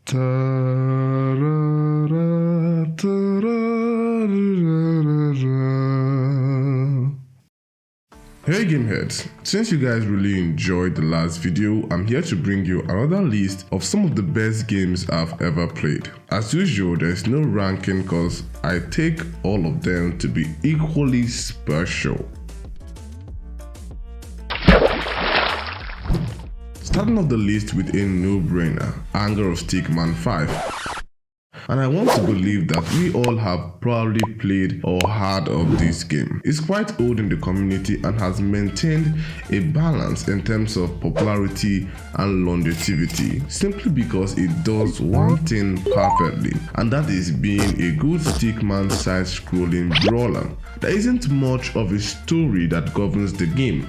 Hey Gameheads, since you guys really enjoyed the last video, I'm here to bring you another list of some of the best games I've ever played. As usual, there's no ranking cause I take all of them to be equally special. Starting off the list with a no-brainer, Anger of Stickman 5. And I want to believe that we all have probably played or heard of this game. It's quite old in the community and has maintained a balance in terms of popularity and longevity, simply because it does one thing perfectly, and that is being a good stickman side-scrolling brawler. There isn't much of a story that governs the game.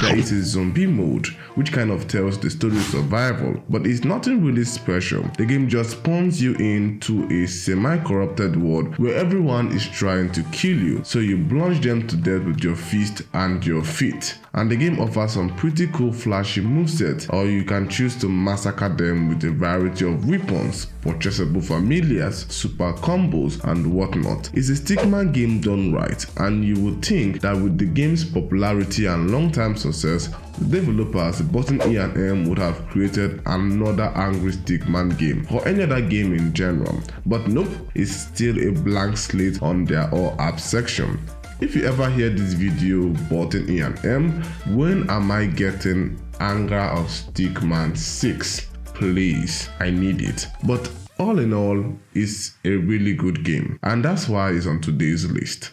There is a zombie mode, which kind of tells the story of survival, but it's nothing really special. The game just spawns you into a semi-corrupted world where everyone is trying to kill you, so you plunge them to death with your fist and your feet. And the game offers some pretty cool flashy movesets, or you can choose to massacre them with a variety of weapons, purchasable familiars, super combos, and whatnot. It's a stickman game done right, and you would think that with the game's popularity and long-time success, the developers Button E and M would have created another angry stickman game, or any other game in general, but nope, it's still a blank slate on their all apps section. If you ever hear this video, Button E and M, when am I getting Anger of Stickman 6? Please, I need it. But all in all, it's a really good game, and that's why it's on today's list.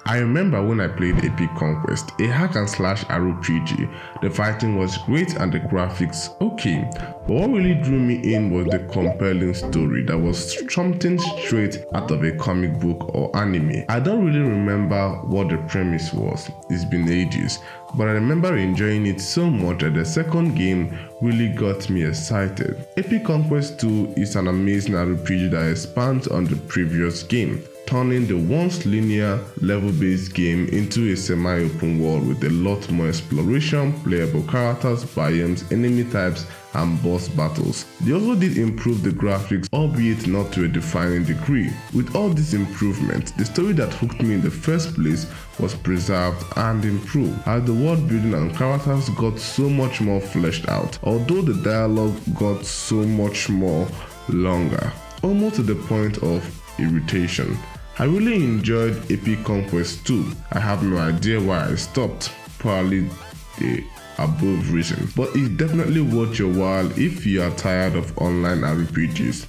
I remember when I played Epic Conquest, a hack and slash RPG. The fighting was great and the graphics okay, but what really drew me in was the compelling story that was something straight out of a comic book or anime. I don't really remember what the premise was, it's been ages, but I remember enjoying it so much that the second game really got me excited. Epic Conquest 2 is an amazing RPG that expands on the previous game, turning the once linear level-based game into a semi-open world with a lot more exploration, playable characters, biomes, enemy types, and boss battles. They also did improve the graphics, albeit not to a defining degree. With all these improvements, the story that hooked me in the first place was preserved and improved, as the world building and characters got so much more fleshed out, although the dialogue got so much more longer, almost to the point of irritation. I really enjoyed Epic Conquest 2. I have no idea why I stopped, probably the above reason, but it's definitely worth your while if you are tired of online RPGs.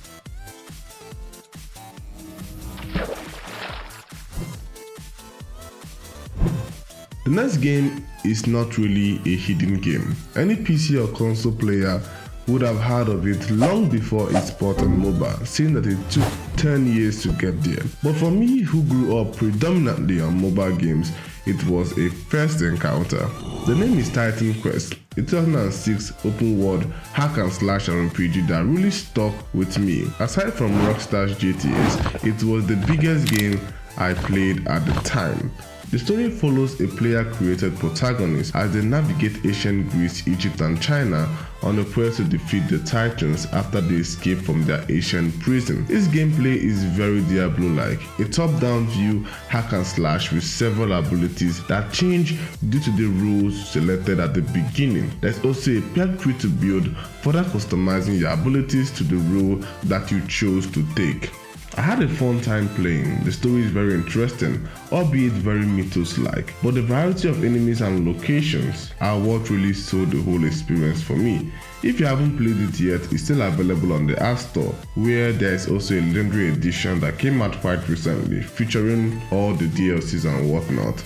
The next game is not really a hidden game. Any PC or console player would have heard of it long before its port on mobile, seeing that it took 10 years to get there. But for me, who grew up predominantly on mobile games, it was a first encounter. The name is Conquest, a 2006 open world hack and slash RPG that really stuck with me. Aside from Rockstar's GTS, it was the biggest game I played at the time. The story follows a player-created protagonist as they navigate ancient Greece, Egypt, and China on a quest to defeat the Titans after they escape from their ancient prison. This gameplay is very Diablo-like, a top-down view hack and slash with several abilities that change due to the rules selected at the beginning. There's also a perk tree to build, further customizing your abilities to the role that you chose to take. I had a fun time playing. The story is very interesting, albeit very mythos-like, but the variety of enemies and locations are what really sold the whole experience for me. If you haven't played it yet, it's still available on the App Store, where there is also a legendary edition that came out quite recently, featuring all the DLCs and whatnot.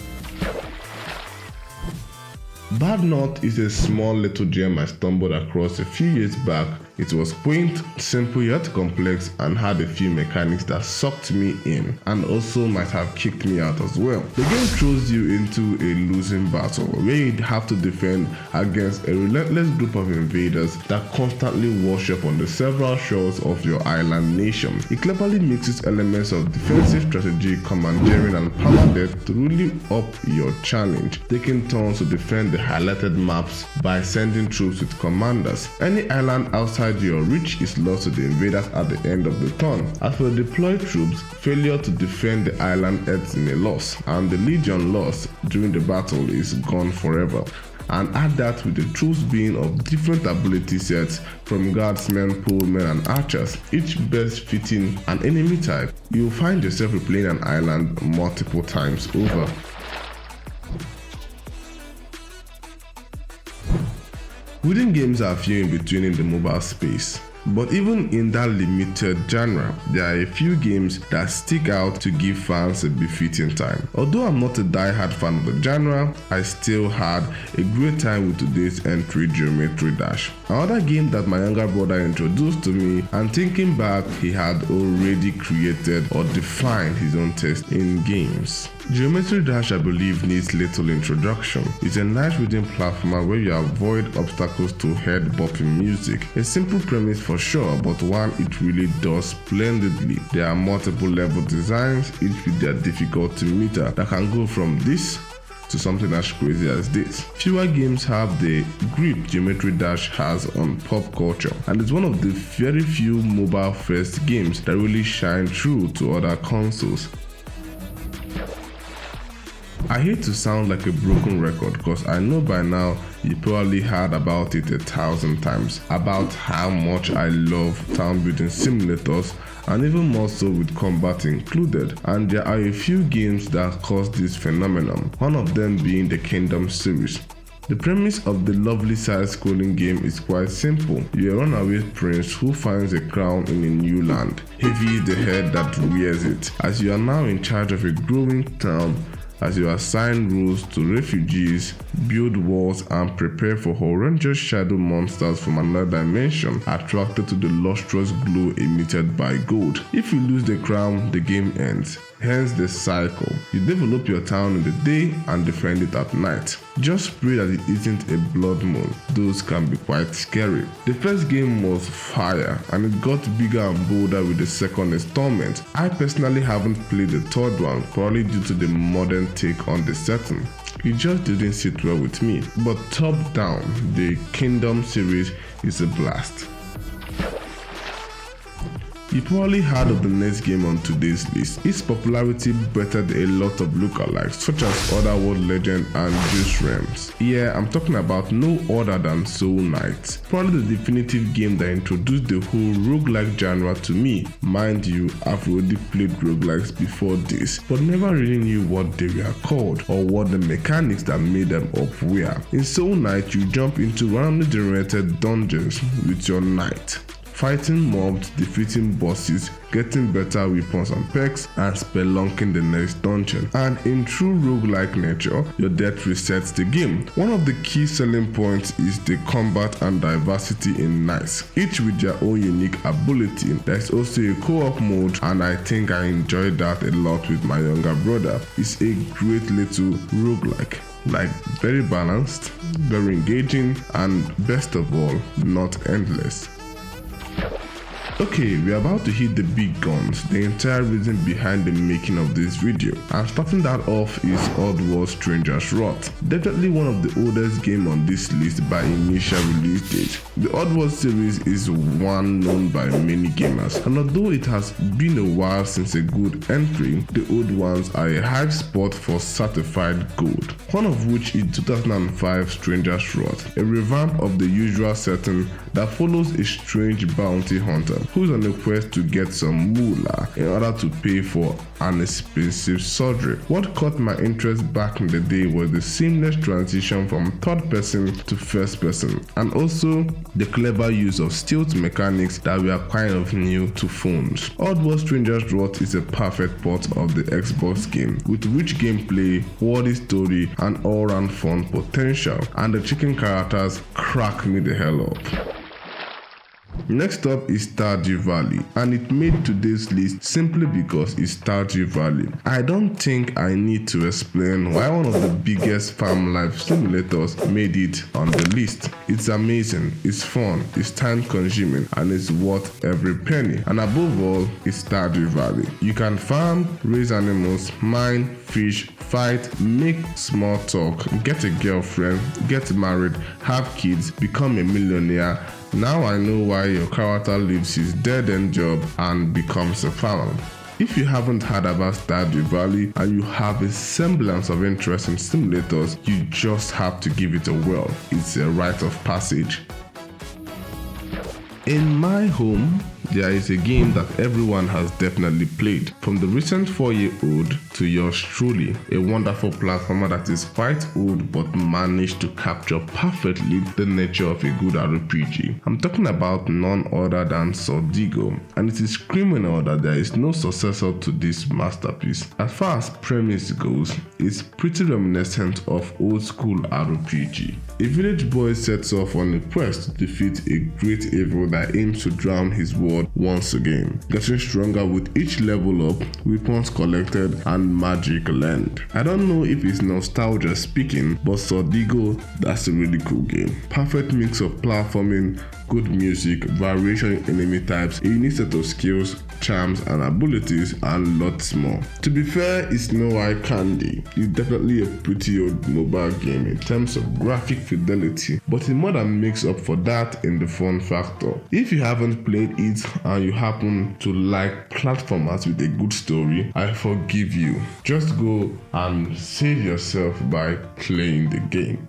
Bad Knot is a small little gem I stumbled across a few years back It was quaint, simple yet complex, and had a few mechanics that sucked me in and also might have kicked me out as well. The game throws you into a losing battle where you have to defend against a relentless group of invaders that constantly wash up on the several shores of your island nation. It cleverly mixes elements of defensive strategy, commandeering, and permadeath to really up your challenge, taking turns to defend the highlighted maps by sending troops with commanders. Any island outside your reach is lost to the invaders at the end of the turn. As for the deployed troops, failure to defend the island ends in a loss, and the legion lost during the battle is gone forever. And add that with the troops being of different ability sets, from guardsmen, polemen, and archers, each best fitting an enemy type, you'll find yourself replaying an island multiple times over. Wooden games are few in between in the mobile space. But even in that limited genre, there are a few games that stick out to give fans a befitting time. Although I'm not a die-hard fan of the genre, I still had a great time with today's entry, Geometry Dash. Another game that my younger brother introduced to me, and thinking back, he had already created or defined his own taste in games. Geometry Dash, I believe, needs little introduction. It's a nice rhythm platformer where you avoid obstacles to head-bopping music. A simple premise for sure, but one it really does splendidly. There are multiple level designs, each with their difficulty meter, that can go from this to something as crazy as this. Fewer games have the grip Geometry Dash has on pop culture, and it's one of the very few mobile-first games that really shine through to other consoles. I hate to sound like a broken record because I know by now you probably heard about it 1,000 times, about how much I love town building simulators, and even more so with combat included. And there are a few games that cause this phenomenon, one of them being the Kingdom series. The premise of the lovely side-scrolling game is quite simple. You're a runaway prince who finds a crown in a new land. Heavy is the head that wears it, as you are now in charge of a growing town, as you assign rules to refugees, build walls, and prepare for horrendous shadow monsters from another dimension attracted to the lustrous glow emitted by gold. If you lose the crown, the game ends. Hence the cycle. You develop your town in the day and defend it at night. Just pray that it isn't a blood moon. Those can be quite scary. The first game was fire, and it got bigger and bolder with the second installment. I personally haven't played the third one, probably due to the modern take on the setting. It just didn't sit well with me. But top down, the Kingdom series is a blast. You probably heard of the next game on today's list. Its popularity bettered a lot of lookalikes such as Otherworld Legend and Juice Realms. Yeah, I'm talking about no other than Soul Knight. Probably the definitive game that introduced the whole roguelike genre to me. Mind you, I've already played roguelikes before this, but never really knew what they were called or what the mechanics that made them up were. In Soul Knight, you jump into randomly generated dungeons with your knight, fighting mobs, defeating bosses, getting better weapons and perks, and spelunking the next dungeon. And in true roguelike nature, your death resets the game. One of the key selling points is the combat and diversity in knights, each with their own unique ability. There's also a co-op mode, and I think I enjoyed that a lot with my younger brother. It's a great little roguelike. Like, very balanced, very engaging, and best of all, not endless. Okay, we're about to hit the big guns, the entire reason behind the making of this video. And starting that off is Oddworld Stranger's Wrath. Definitely one of the oldest games on this list by initial release date. The Oddworld series is one known by many gamers, and although it has been a while since a good entry, the old ones are a high spot for certified gold. One of which is 2005 Stranger's Wrath, a revamp of the usual setting that follows a strange bounty hunter who's on a quest to get some moolah in order to pay for an expensive surgery. What caught my interest back in the day was the seamless transition from third person to first person, and also the clever use of stealth mechanics that were kind of new to phones. Oddworld Stranger's Wrath is a perfect port of the Xbox game, with rich gameplay, worthy story, and all-round fun potential, and the chicken characters crack me the hell up. Next up is Stardew Valley, and it made today's list simply because it's Stardew Valley. I don't think I need to explain why one of the biggest farm life simulators made it on the list. It's amazing, it's fun, it's time consuming, and it's worth every penny. And above all, it's Stardew Valley. You can farm, raise animals, mine, fish, fight, make small talk, get a girlfriend, get married, have kids, become a millionaire. Now I know why your character leaves his dead-end job and becomes a farmer. If you haven't heard about Stardew Valley and you have a semblance of interest in simulators, you just have to give it a whirl. It's a rite of passage. In my home, there is a game that everyone has definitely played, from the recent 4-year-old to yours truly, a wonderful platformer that is quite old but managed to capture perfectly the nature of a good RPG. I'm talking about none other than Sodigo, and it is criminal that there is no successor to this masterpiece. As far as premise goes, it's pretty reminiscent of old school RPG. A village boy sets off on a quest to defeat a great evil that aims to drown his world once again, getting stronger with each level up, weapons collected, and magic learned. I don't know if it's nostalgia speaking, but Sodigo, that's a really cool game. Perfect mix of platforming, good music, variation in enemy types, a unique set of skills, charms, and abilities, and lots more. To be fair, it's no eye candy. It's definitely a pretty old mobile game in terms of graphic fidelity, but it more than makes up for that in the fun factor. If you haven't played it and you happen to like platformers with a good story, I forgive you. Just go and save yourself by playing the game.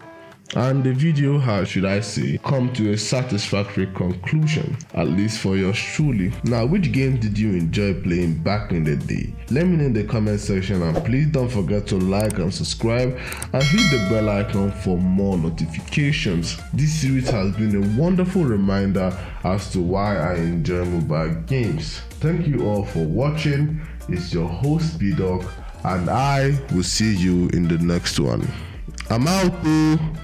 And the video has, should I say, come to a satisfactory conclusion, at least for yours truly. Now, which game did you enjoy playing back in the day? Let me know in the comment section, and please don't forget to like and subscribe and hit the bell icon for more notifications. This series has been a wonderful reminder as to why I enjoy mobile games. Thank you all for watching. It's your host B-Dog, and I will see you in the next one. I'm out.